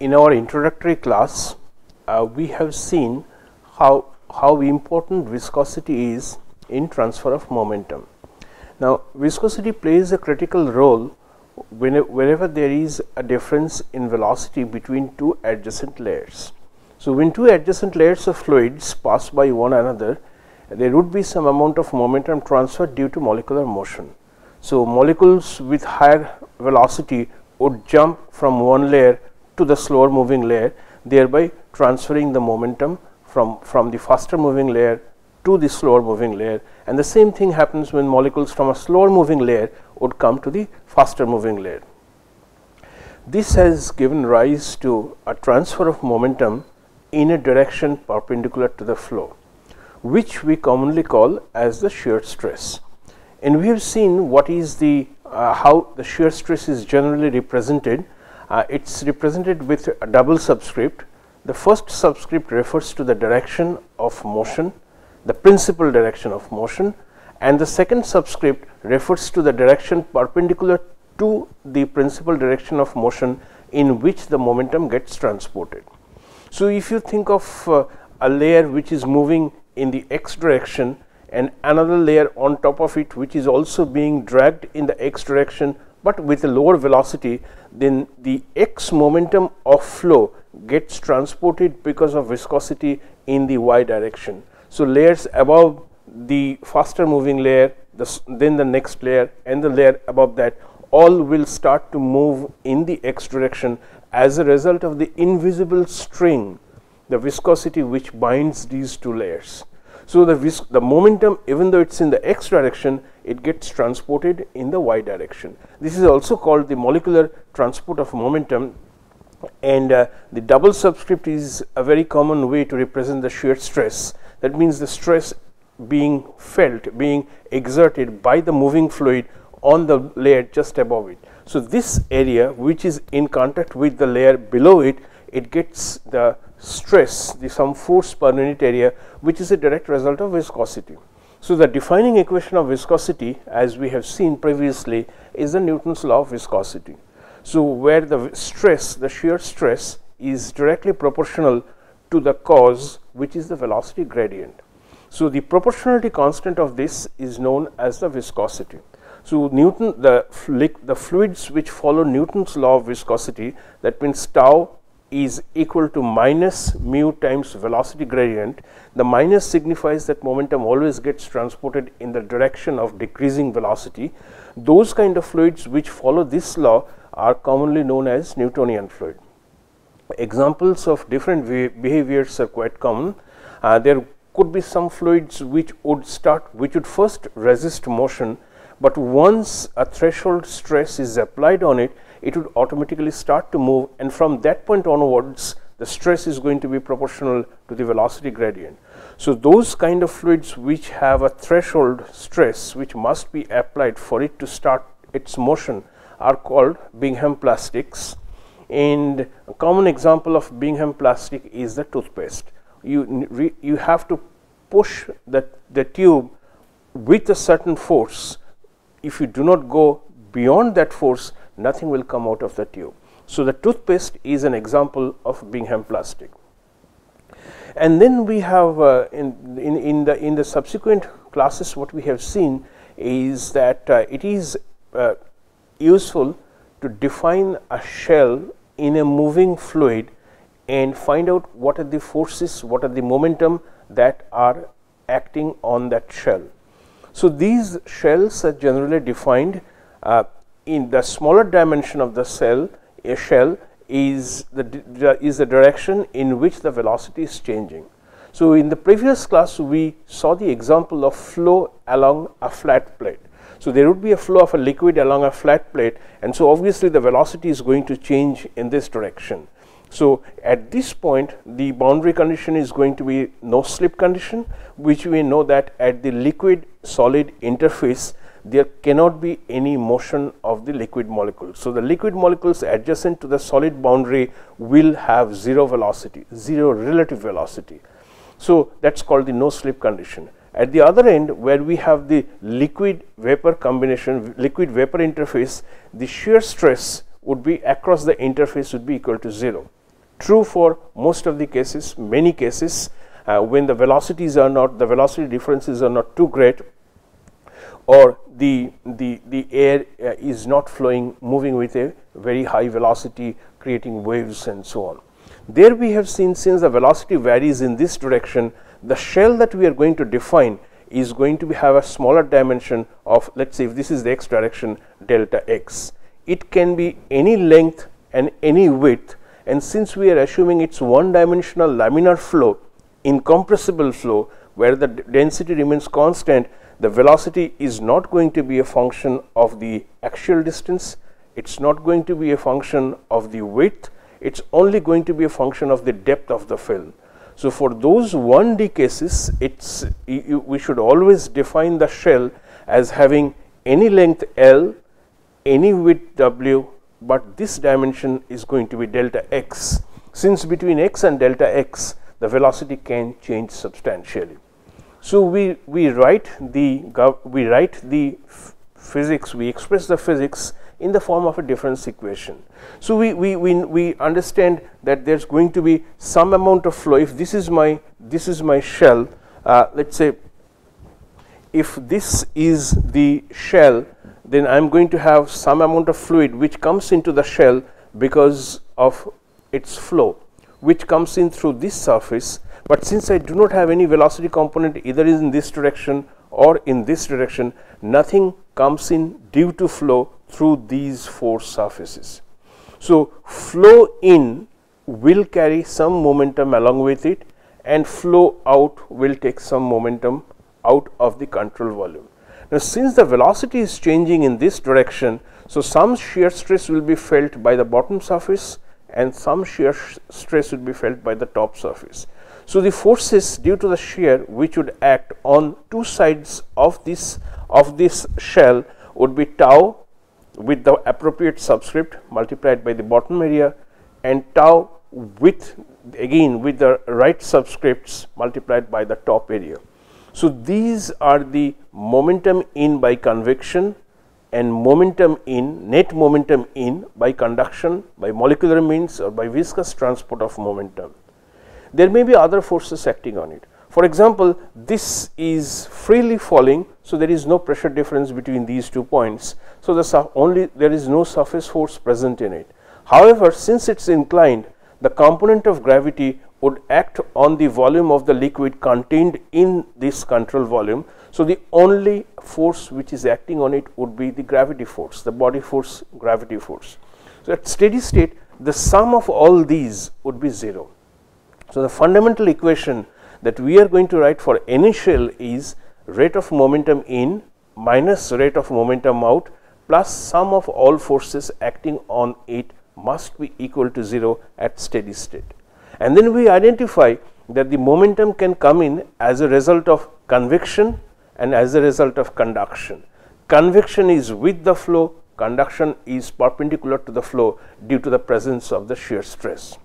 In our introductory class, we have seen how important viscosity is in transfer of momentum. Now, viscosity plays a critical role wherever there is a difference in velocity between two adjacent layers. So, when two adjacent layers of fluids pass by one another, there would be some amount of momentum transfer due to molecular motion. So, molecules with higher velocity would jump from one layer to the slower moving layer, thereby transferring the momentum from the faster moving layer to the slower moving layer, and the same thing happens when molecules from a slower moving layer would come to the faster moving layer. This has given rise to a transfer of momentum in a direction perpendicular to the flow, which we commonly call as the shear stress. And we have seen what is the how the shear stress is generally represented. It's represented with a double subscript. The first subscript refers to the direction of motion, the principal direction of motion, and the second subscript refers to the direction perpendicular to the principal direction of motion in which the momentum gets transported. So, if you think of a layer which is moving in the x direction and another layer on top of it which is also being dragged in the x direction, but with a lower velocity, then the x momentum of flow gets transported because of viscosity in the y direction. So, layers above the faster moving layer, then the next layer and the layer above that, all will start to move in the x direction as a result of the invisible string, the viscosity which binds these two layers. So, the momentum, even though it is in the x direction, it gets transported in the y direction. This is also called the molecular transport of momentum, and the double subscript is a very common way to represent the shear stress. That means the stress being felt, being exerted by the moving fluid on the layer just above it. So, this area which is in contact with the layer below it, it gets the stress, some force per unit area, which is a direct result of viscosity. So, the defining equation of viscosity, as we have seen previously, is the Newton's law of viscosity. So, where the stress, the shear stress, is directly proportional to the cause, which is the velocity gradient. So, the proportionality constant of this is known as the viscosity. So, the fluids which follow Newton's law of viscosity, that means tau is equal to minus mu times velocity gradient. The minus signifies that momentum always gets transported in the direction of decreasing velocity. Those kind of fluids which follow this law are commonly known as Newtonian fluid. Examples of different behaviors are quite common. There could be some fluids which would first resist motion, but once a threshold stress is applied on it, it would automatically start to move, and from that point onwards the stress is going to be proportional to the velocity gradient. So, those kind of fluids which have a threshold stress which must be applied for it to start its motion are called Bingham plastics, and a common example of Bingham plastic is the toothpaste. You have to push the tube with a certain force. If you do not go beyond that force, nothing will come out of the tube. So, the toothpaste is an example of Bingham plastic. And then we have in the subsequent classes, what we have seen is that it is useful to define a shell in a moving fluid and find out what are the forces, what are the momentum that are acting on that shell. So, these shells are generally defined in the smaller dimension of the shell is the direction in which the velocity is changing. So, in the previous class we saw the example of flow along a flat plate. So, there would be a flow of a liquid along a flat plate, and so obviously the velocity is going to change in this direction. So, at this point the boundary condition is going to be no slip condition, which we know that at the liquid solid interface there cannot be any motion of the liquid molecules. So, the liquid molecules adjacent to the solid boundary will have zero velocity, zero relative velocity. So, that is called the no slip condition. At the other end, where we have the liquid vapor combination, liquid vapor interface, the shear stress would be across the interface would be equal to 0. true for most of the cases, many cases, when the velocities are not, the velocity differences are not too great, or the air is not flowing, moving with a very high velocity, creating waves and so on. There we have seen, since the velocity varies in this direction, the shell that we are going to define is going to have a smaller dimension of, let us say if this is the x direction, delta x. It can be any length and any width, and since we are assuming it is one dimensional laminar flow, incompressible flow, where the density remains constant, the velocity is not going to be a function of the axial distance, it is not going to be a function of the width, it is only going to be a function of the depth of the film. So, for those 1D cases, we should always define the shell as having any length L, any width W, but this dimension is going to be delta x, since between x and delta x the velocity can change substantially. So, we write the physics, we express the physics in the form of a difference equation. So, we understand that there is going to be some amount of flow. If this is my shell, let us say if this is the shell, then I am going to have some amount of fluid which comes into the shell because of its flow, which comes in through this surface. But since I do not have any velocity component either in this direction or in this direction, nothing comes in due to flow through these 4 surfaces. So, flow in will carry some momentum along with it, and flow out will take some momentum out of the control volume. Now, since the velocity is changing in this direction, so some shear stress will be felt by the bottom surface and some shear stress will be felt by the top surface. So, the forces due to the shear which would act on 2 sides of this shell would be tau with the appropriate subscript multiplied by the bottom area, and tau with again with the right subscripts multiplied by the top area. So, these are the momentum in by convection and momentum in, net momentum in by conduction, by molecular means, or by viscous transport of momentum. There may be other forces acting on it. For example, this is freely falling, so there is no pressure difference between these 2 points. So, there is no surface force present in it. However, since it is inclined, the component of gravity would act on the volume of the liquid contained in this control volume. So, the only force which is acting on it would be the gravity force, the body force, gravity force. So, at steady state, the sum of all these would be 0. So, the fundamental equation that we are going to write for any shell is rate of momentum in minus rate of momentum out plus sum of all forces acting on it must be equal to 0 at steady state. And then we identify that the momentum can come in as a result of convection and as a result of conduction. Convection is with the flow, conduction is perpendicular to the flow due to the presence of the shear stress.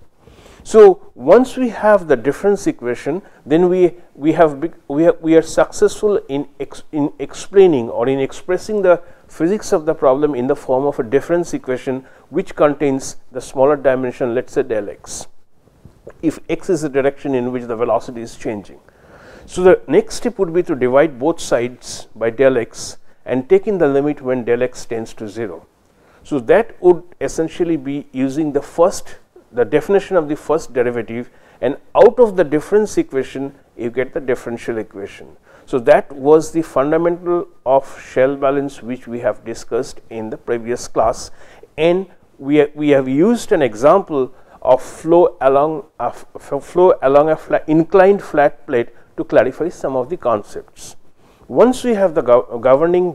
So, once we have the difference equation, then we are successful in explaining or in expressing the physics of the problem in the form of a difference equation which contains the smaller dimension, let us say del x, if x is the direction in which the velocity is changing. So, the next step would be to divide both sides by del x and take in the limit when del x tends to 0. So, that would essentially be using the definition of the first derivative, and out of the difference equation you get the differential equation. So, that was the fundamental of shell balance which we have discussed in the previous class, and we have used an example of flow along a inclined flat plate to clarify some of the concepts. Once we have the governing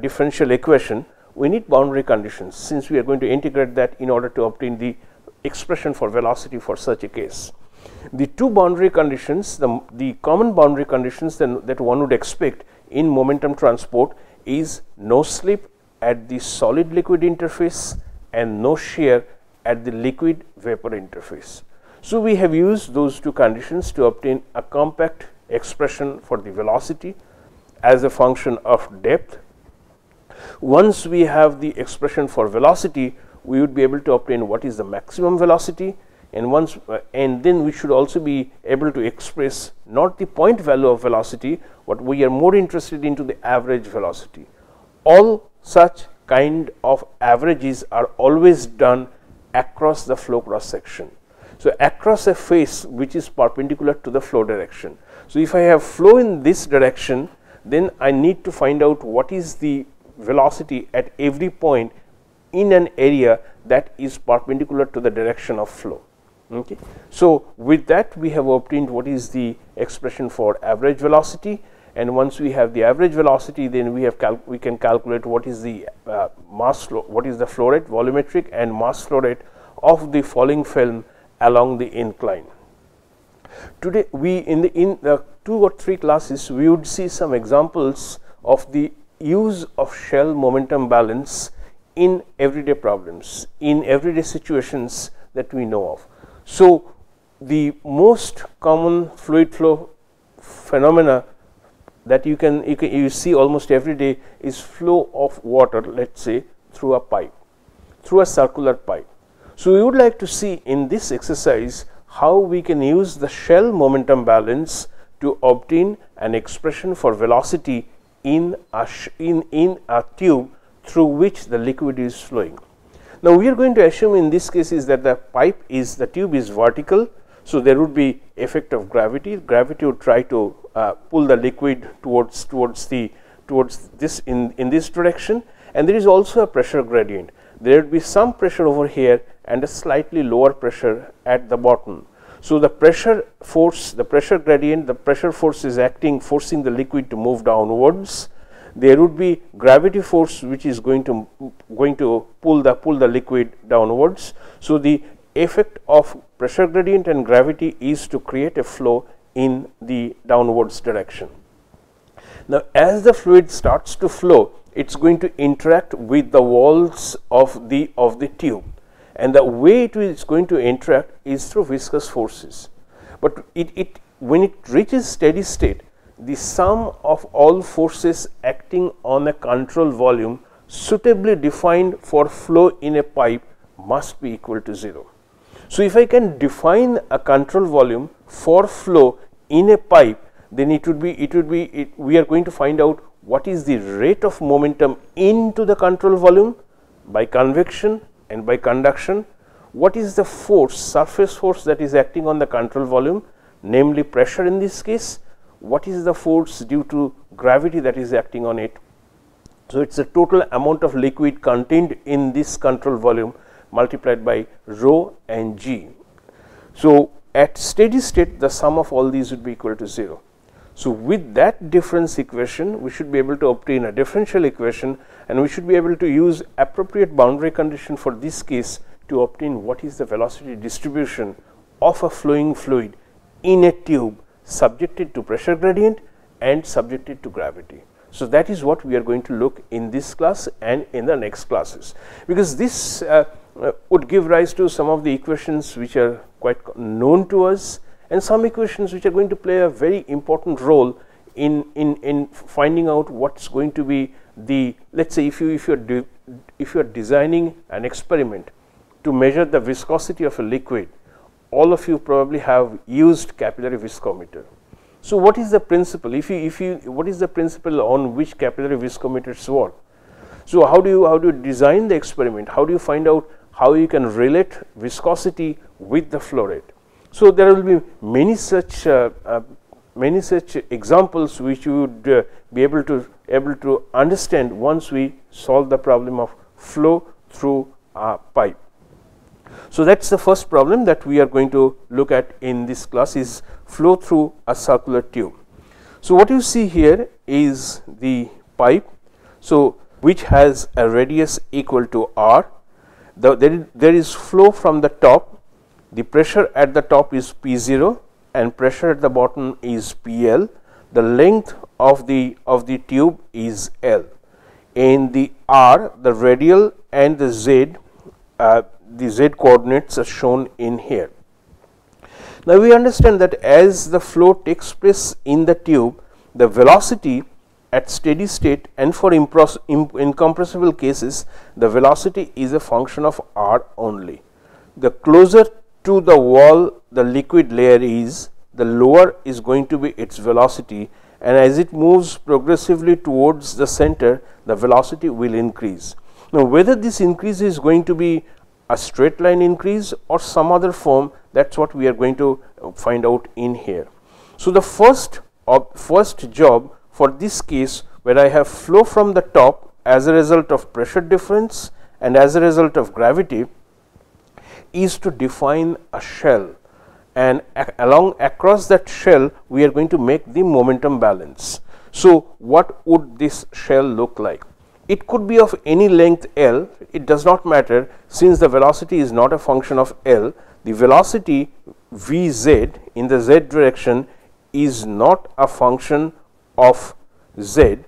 differential equation, we need boundary conditions, since we are going to integrate that in order to obtain the expression for velocity for such a case. The 2 boundary conditions, the common boundary conditions that one would expect in momentum transport is no slip at the solid liquid interface and no shear at the liquid vapor interface. So, we have used those 2 conditions to obtain a compact expression for the velocity as a function of depth. Once we have the expression for velocity, we would be able to obtain what is the maximum velocity, and then we should also be able to express not the point value of velocity, but we are more interested into the average velocity. All such kind of averages are always done across the flow cross section. So, across a face which is perpendicular to the flow direction. So, if I have flow in this direction, then I need to find out what is the velocity at every point in an area that is perpendicular to the direction of flow. Okay. So, with that we have obtained what is the expression for average velocity, and once we have the average velocity, then we can calculate what is the mass flow, what is the flow rate, volumetric and mass flow rate of the falling film along the incline. Today we in the 2 or 3 classes we would see some examples of the use of shell momentum balance in everyday problems, in everyday situations that we know of. So, the most common fluid flow phenomena that you see almost every day is flow of water, let us say through a pipe, through a circular pipe. So, we would like to see in this exercise how we can use the shell momentum balance to obtain an expression for velocity in a tube through which the liquid is flowing. Now, we are going to assume in this case is that the tube is vertical. So, there would be effect of gravity. Gravity would try to pull the liquid towards this in this direction, and there is also a pressure gradient. There would be some pressure over here and a slightly lower pressure at the bottom. So, the pressure force, the pressure gradient, the pressure force is forcing the liquid to move downwards. There would be gravity force which is going to pull the liquid downwards. So, the effect of pressure gradient and gravity is to create a flow in the downwards direction. Now, as the fluid starts to flow, it is going to interact with the walls of the tube, and the way it is going to interact is through viscous forces. But when it reaches steady state, the sum of all forces acting on a control volume suitably defined for flow in a pipe must be equal to 0. So, if I can define a control volume for flow in a pipe, then we are going to find out what is the rate of momentum into the control volume by convection and by conduction, what is the force, surface force that is acting on the control volume, namely pressure in this case, what is the force due to gravity that is acting on it. So, it is the total amount of liquid contained in this control volume multiplied by rho and g. So, at steady state the sum of all these would be equal to 0. So, with that difference equation we should be able to obtain a differential equation, and we should be able to use appropriate boundary condition for this case to obtain what is the velocity distribution of a flowing fluid in a tube subjected to pressure gradient and subjected to gravity. So, that is what we are going to look in this class and in the next classes, because this would give rise to some of the equations which are quite known to us, and some equations which are going to play a very important role in finding out what is going to be the, let us say if you are designing an experiment to measure the viscosity of a liquid, all of you probably have used capillary viscometer. So, what is the principle? What is the principle on which capillary viscometers work? So, how do you design the experiment? How do you find out how you can relate viscosity with the flow rate? So, there will be many such examples which you would be able to understand once we solve the problem of flow through a pipe. So, that is the first problem that we are going to look at in this class, is flow through a circular tube. So, what you see here is the pipe, so which has a radius equal to r. There is flow from the top, the pressure at the top is P0 and pressure at the bottom is PL. The length of the tube is L. In the r, the radial and the z coordinates are shown in here. Now, we understand that as the flow takes place in the tube, the velocity at steady state and for incompressible cases, the velocity is a function of r only. The closer to the wall the liquid layer is, the lower is going to be its velocity, and as it moves progressively towards the center, the velocity will increase. Now, whether this increase is going to be a straight line increase or some other form, that is what we are going to find out in here. So, the first job for this case, where I have flow from the top as a result of pressure difference and as a result of gravity, is to define a shell, and across that shell we are going to make the momentum balance. So, what would this shell look like? It could be of any length L, it does not matter, since the velocity is not a function of L. The velocity Vz in the z direction is not a function of z,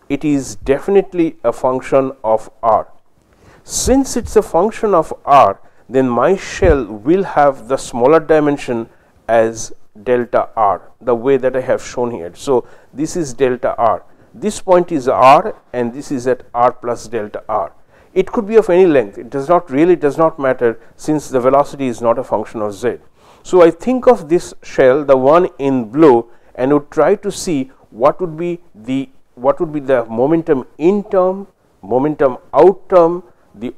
it is definitely a function of r. Since it is a function of r, then my shell will have the smaller dimension as delta r, the way that I have shown here. So, this is delta r, this point is r and this is at r plus delta r. It could be of any length, it does not matter, since the velocity is not a function of z. So, I think of this shell, the one in blue, and would try to see what would be the momentum in term, momentum out term,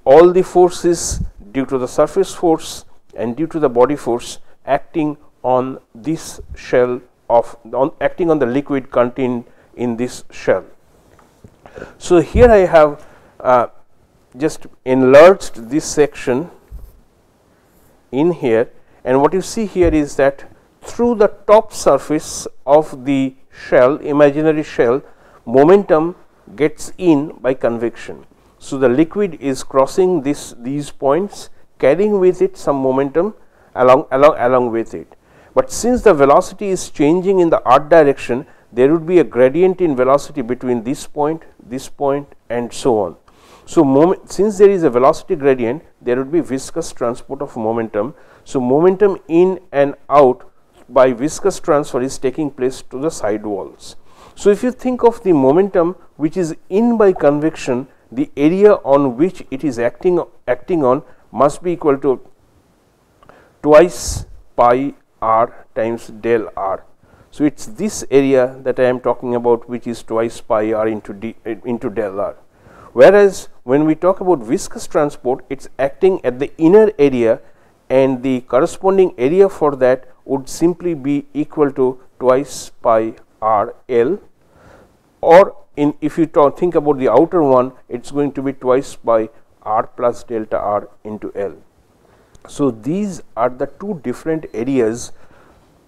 all the forces due to the surface force and due to the body force acting on this shell acting on the liquid contained in this shell. So, here I have just enlarged this section in here, and what you see here is that through the top surface of the shell, imaginary shell, momentum gets in by convection. So, the liquid is crossing these points, carrying with it some momentum along with it. But since the velocity is changing in the r direction, there would be a gradient in velocity between this point and so on. So, since there is a velocity gradient, there would be viscous transport of momentum. So, momentum in and out by viscous transfer is taking place to the side walls. So, if you think of the momentum which is in by convection, the area on which it is acting on must be equal to twice pi r times del r. So, it is this area that I am talking about, which is twice pi r into del r. Whereas, when we talk about viscous transport, it is acting at the inner area, and the corresponding area for that would simply be equal to twice pi r L, or if you think about the outer one, it is going to be twice pi r plus delta r into L. So, these are the two different areas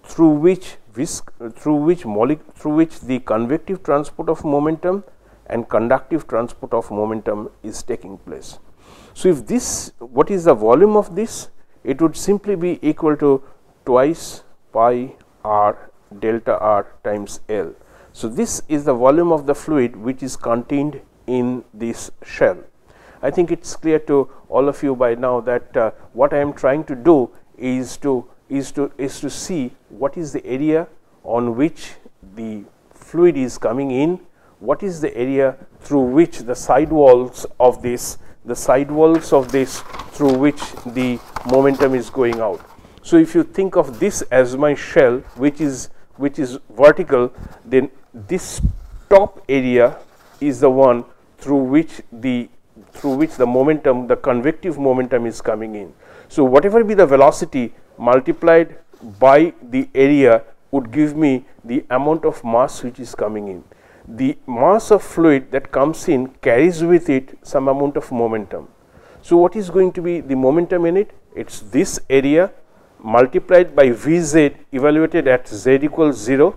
through which the convective transport of momentum and conductive transport of momentum is taking place. So, if this, what is the volume of this? It would simply be equal to twice pi r delta r times L. So, this is the volume of the fluid which is contained in this shell. I think it is clear to all of you by now that what I am trying to do is to see what is the area on which the fluid is coming in, what is the area through which the sidewalls of this through which the momentum is going out. So, if you think of this as my shell which is vertical, then this top area is the one through which the momentum, the convective momentum is coming in. So, whatever be the velocity multiplied by the area would give me the amount of mass which is coming in. The mass of fluid that comes in carries with it some amount of momentum. So, what is going to be the momentum in it? It is this area multiplied by Vz evaluated at z equals 0,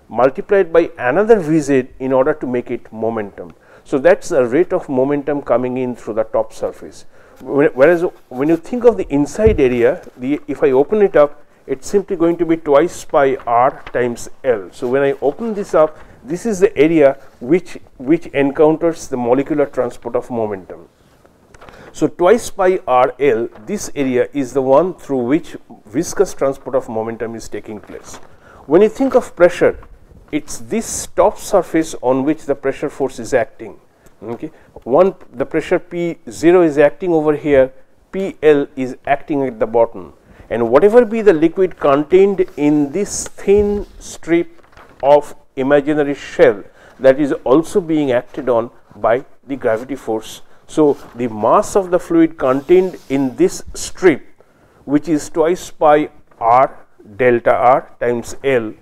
multiplied by another Vz in order to make it momentum. So, that is the rate of momentum coming in through the top surface. Whereas, when you think of the inside area, if I open it up, it is simply going to be twice pi r times L. So, when I open this up, this is the area which encounters the molecular transport of momentum. So, twice pi r L, this area is the one through which viscous transport of momentum is taking place. When you think of pressure, it's this top surface on which the pressure force is acting. Okay, the pressure P0 is acting over here, PL is acting at the bottom, and whatever be the liquid contained in this thin strip of imaginary shell, that is also being acted on by the gravity force. So the mass of the fluid contained in this strip, which is twice pi r delta r times L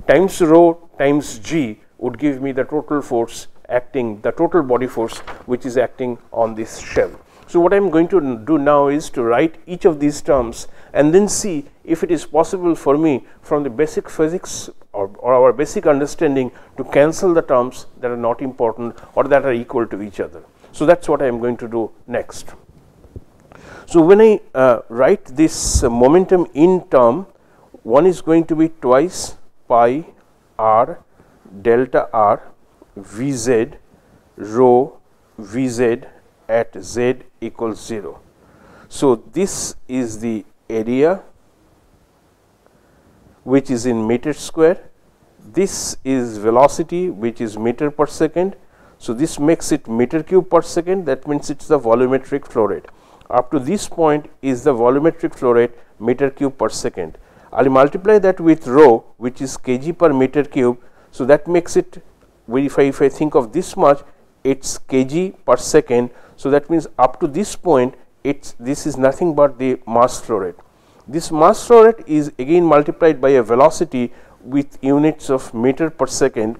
times rho times g, would give me the total force acting, the total body force which is acting on this shell. So what I am going to do now is to write each of these terms and then see if it is possible for me from the basic physics or our basic understanding to cancel the terms that are not important or that are equal to each other. So that's what I am going to do next. So when I write this momentum in term, one is going to be twice pi r delta r Vz rho Vz at z equals 0. So this is the area which is in meter square. This is velocity which is meter per second. So this makes it meter cube per second. That means it's the volumetric flow rate. Up to this point is the volumetric flow rate meter cube per second. I'll multiply that with rho, which is kg per meter cube. So that makes it, if I think of this much, it's kg per second. So that means up to this point, this is nothing but the mass flow rate. This mass flow rate is again multiplied by a velocity with units of meter per second.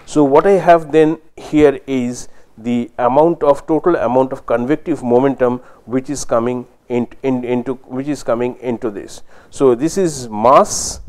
So what I have then here is the total amount of convective momentum which is coming into this. So this is mass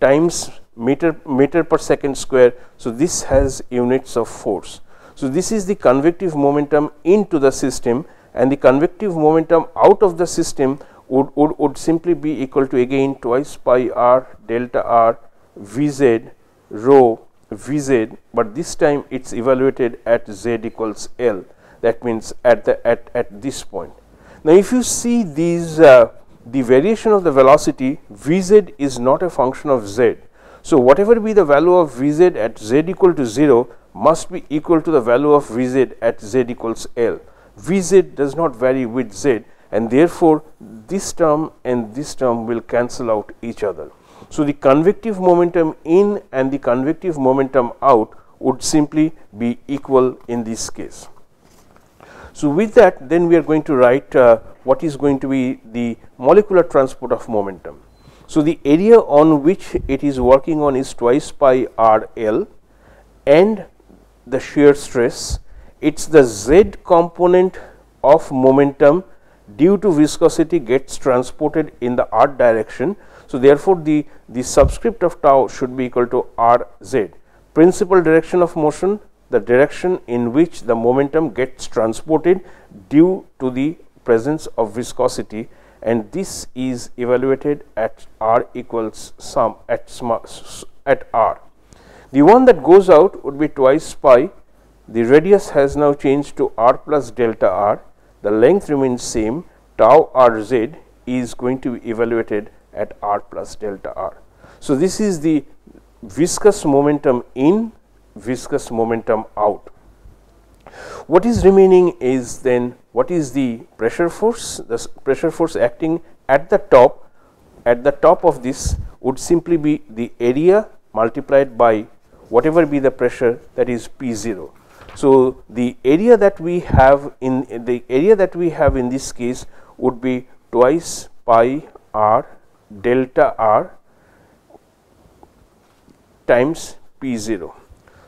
times meter per second square. So this has units of force. So this is the convective momentum into the system, and the convective momentum out of the system would simply be equal to again twice pi r delta r Vz rho Vz, but this time it's evaluated at z equals L. That means at this point. Now if you see these the variation of the velocity, Vz is not a function of z. So whatever be the value of Vz at z equal to 0 must be equal to the value of Vz at z equals L. Vz does not vary with z, and therefore this term and this term will cancel out each other. So the convective momentum in and the convective momentum out would simply be equal in this case. So with that, then we are going to write what is going to be the molecular transport of momentum. So the area on which it is working on is twice pi r L, and the shear stress, it's the z component of momentum due to viscosity gets transported in the r direction. So therefore the subscript of tau should be equal to rz. Principal direction of motion, the direction in which the momentum gets transported due to the presence of viscosity, and this is evaluated at r equals sum at r. The one that goes out would be twice pi. The radius has now changed to r plus delta r. The length remains same. Tau rz is going to be evaluated at r plus delta r. So this is the viscous momentum in, viscous momentum out. What is remaining is then what is the pressure force? The pressure force acting at the top of this would simply be the area multiplied by whatever be the pressure, that is P0. So the area that we have in this case would be twice pi r delta r times P0.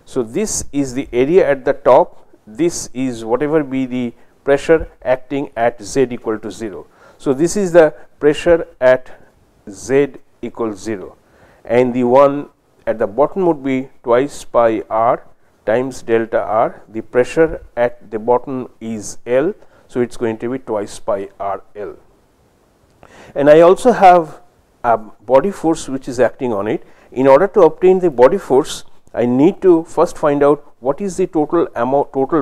So this is the area at the top, this is whatever be the pressure acting at z equal to 0. So this is the pressure at z equals 0, and the one at the bottom would be twice pi r times delta r. The pressure at the bottom is L, so it's going to be twice pi r L. And I also have a body force which is acting on it. In order to obtain the body force, I need to first find out what is the total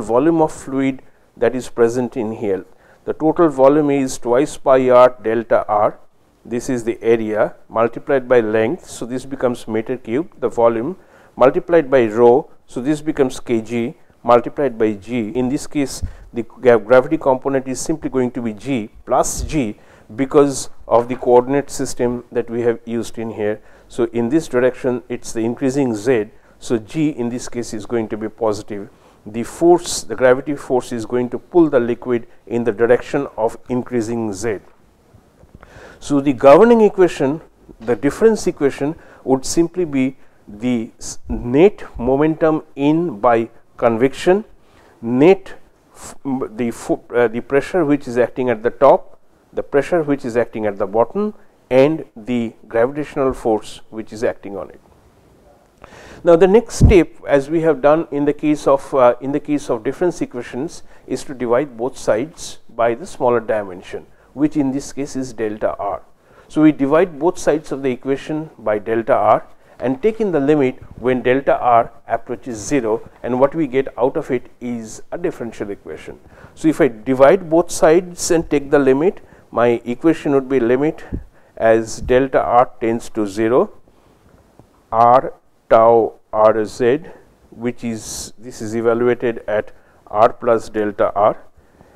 volume of fluid that is present in here. The total volume is twice pi r delta r. This is the area multiplied by length, so this becomes meter cube, the volume, multiplied by rho. So, this becomes kg multiplied by g. In this case, the gravity component is simply going to be g plus g because of the coordinate system that we have used in here. So, in this direction it is the increasing z. So, g in this case is going to be positive. The force, the gravity force is going to pull the liquid in the direction of increasing z. So, the governing equation, the difference equation would simply be the net momentum in by convection, net the pressure which is acting at the top, the pressure which is acting at the bottom, and the gravitational force which is acting on it. Now, the next step, as we have done in the case of difference equations, is to divide both sides by the smaller dimension, which in this case is delta r. So, we divide both sides of the equation by delta r and take in the limit when delta r approaches 0, and what we get out of it is a differential equation. So, if I divide both sides and take the limit, my equation would be limit as delta r tends to 0, r tau r z, which is, this is evaluated at r plus delta r,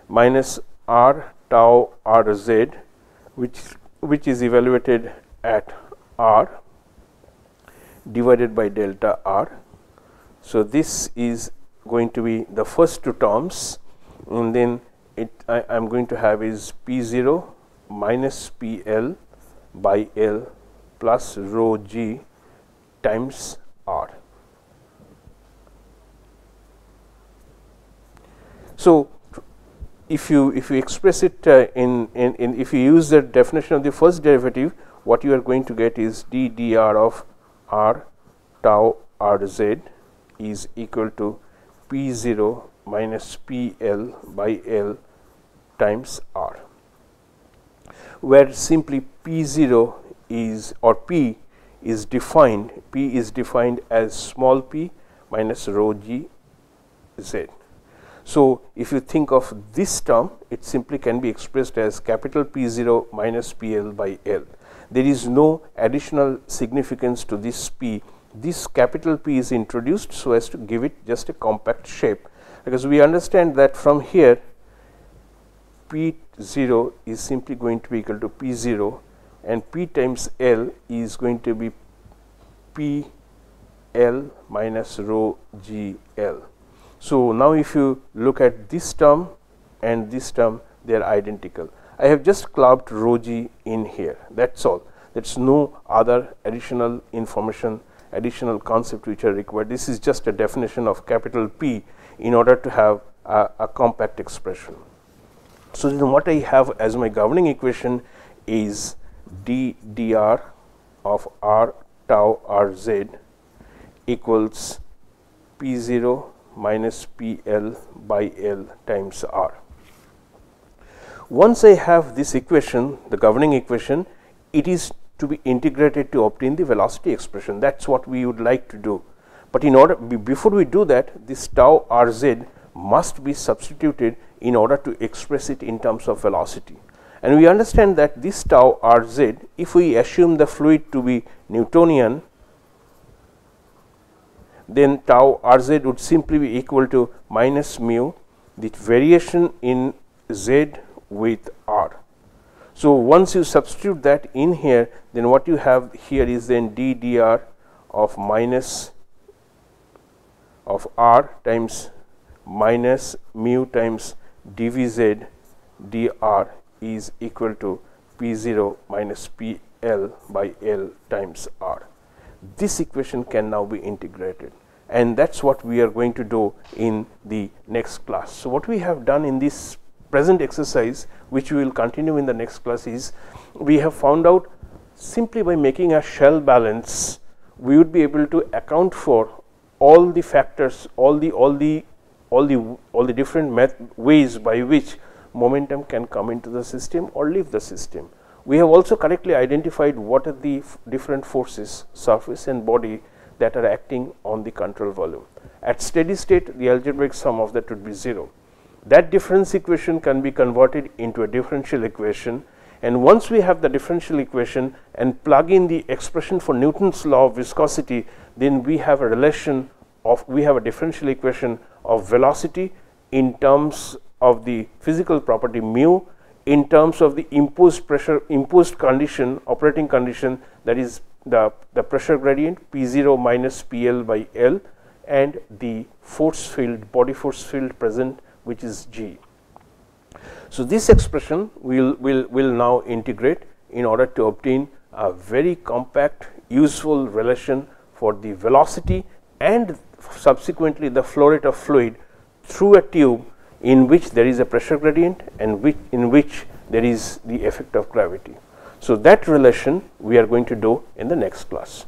minus r tau r z, which is evaluated at r divided by delta r. So, this is going to be the first two terms, and then I am going to have is P0 minus PL by L plus rho g times r. So, if you express it if you use the definition of the first derivative, what you are going to get is d dr of r tau r z is equal to P0 minus PL by L times r, where simply P0 is, or P is defined as small p minus rho g z. So, if you think of this term, it simply can be expressed as capital P0 minus PL by L. There is no additional significance to this P. This capital P is introduced so as to give it just a compact shape, because we understand that from here P0 is simply going to be equal to P0, and P times L is going to be PL minus rho GL. So, now if you look at this term and this term, they are identical. I have just clubbed rho g in here, that is all. There is no other additional information, additional concept which are required. This is just a definition of capital P in order to have a compact expression. So, then what I have as my governing equation is d dr of r tau r z equals P0 minus PL by L times r. Once I have this equation, the governing equation, it is to be integrated to obtain the velocity expression. That is what we would like to do. But in order, before we do that, this tau r z must be substituted in order to express it in terms of velocity. And we understand that this tau r z, if we assume the fluid to be Newtonian, then tau r z would simply be equal to minus mu, the variation in z with r. So, once you substitute that in here, then what you have here is then d dr of minus of r times minus mu times dvz dr is equal to P0 minus PL by L times r. This equation can now be integrated, and that is what we are going to do in the next class. So, what we have done in this present exercise, which we will continue in the next class, is we have found out simply by making a shell balance, we would be able to account for all the factors, all the different ways by which momentum can come into the system or leave the system. We have also correctly identified what are the different forces, surface and body, that are acting on the control volume. At steady state, the algebraic sum of that would be 0. That difference equation can be converted into a differential equation, And once we have the differential equation and plug in the expression for Newton's law of viscosity, then we have a relation of, we have a differential equation of velocity in terms of the physical property mu, in terms of the imposed pressure, imposed condition, operating condition, that is the pressure gradient P0 minus PL by L, and the force field, body force field present, which is G. So this expression will now integrate in order to obtain a very compact, useful relation for the velocity and subsequently the flow rate of fluid through a tube in which there is a pressure gradient and in which there is the effect of gravity. So that relation we are going to do in the next class.